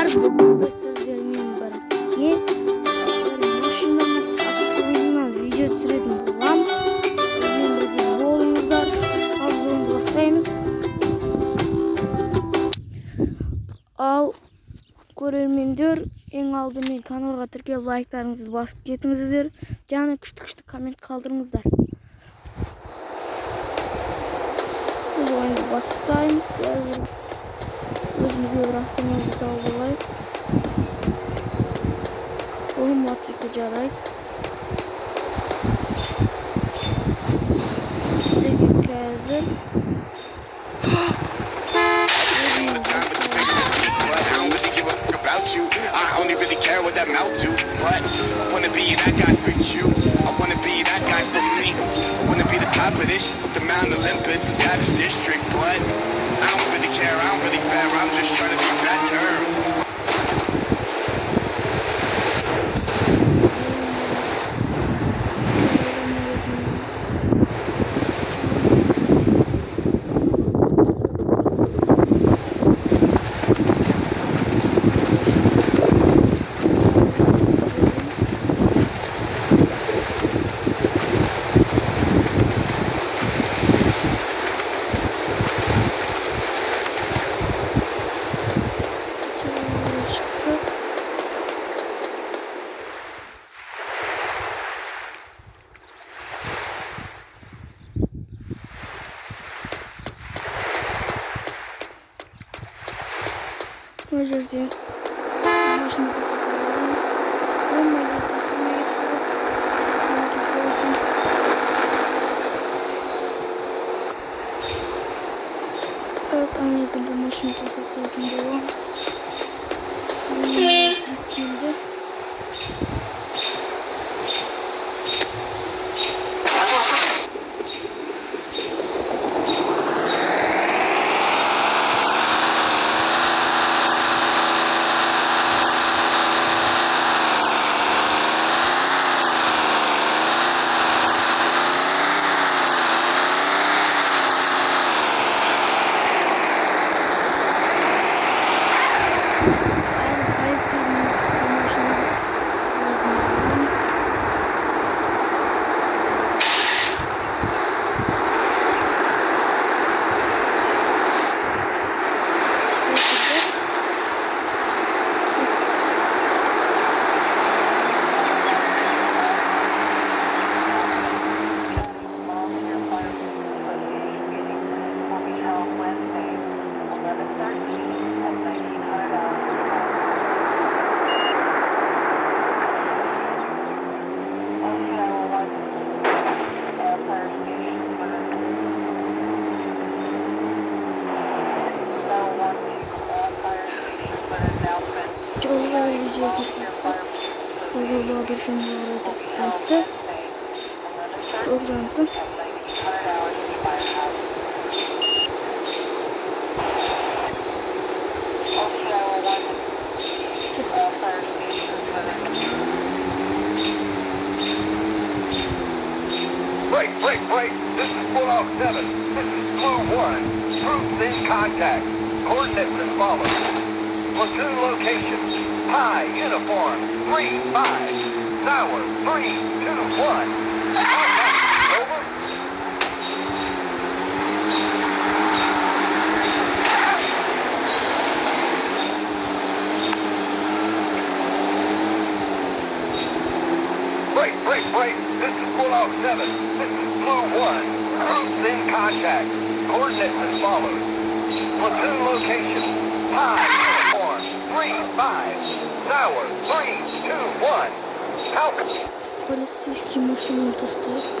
достар, бүгінгі сөздермен бірге машинамен атыс ойынынан видео түсіретін боламыз. Өзімен бірге болыңыздар. Ал ойынды бастаймыз. Ал көрермендер, ең алдымен каналға тіркеліп лайктарыңызды басып кетіңіздер. Және күшті коммент қалдырыңыздар. Біз ойынды бастаймыз. Өзімізге бір автомобиль тауып алайық. Ол мотоцикл жарайды. Сіздерге қазір I only really care what that mouth do, but I wanna be that guy for you. I wanna be that guy for me. I wanna be the top of this, the Mount Olympus, the saddest district, but I don't really care, I don't really fair. I'm just trying to be better. Bu жерден машина Biraz anladım, bu машина to'xtatgan bo'lamiz. Keldi. Hazırlığa düşünmeleri takipte. Çok cansın. Wait. This is plau 7. This is plau 1. Troops in contact. Coordinates as follows. Platoon location. High uniform 3-5. Tower 3-2-1. Over. Wait. This is plau 7. This is plau 1. Troops in contact. Coordinates as follows. Platoon location. High uniform 3-5. Tower 3-2-1. Полицейские машины стоят.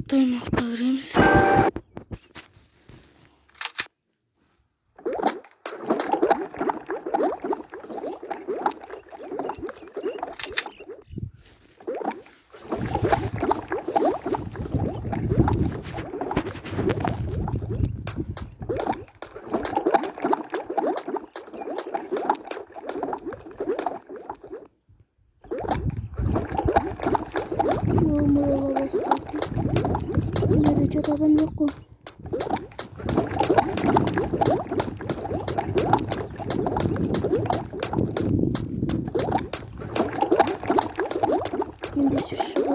Toymak bağırıyoruz. Yağmur bastı. Nerede adam yok mu? Şimdi şu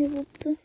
Ne yaptı?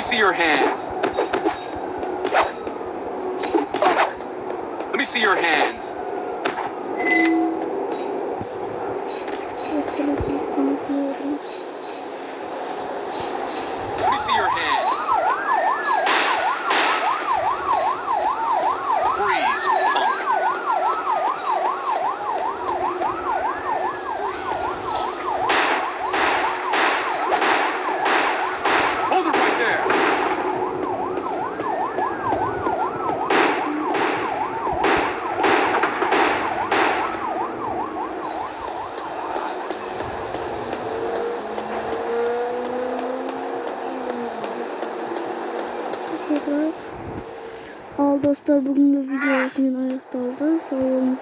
See your hands. Let me see your hands. Let me see your hands. Freeze, punk. Hold it right there. Al dostlar, bugünkü video resmen ayakta oldu. Sağ olun.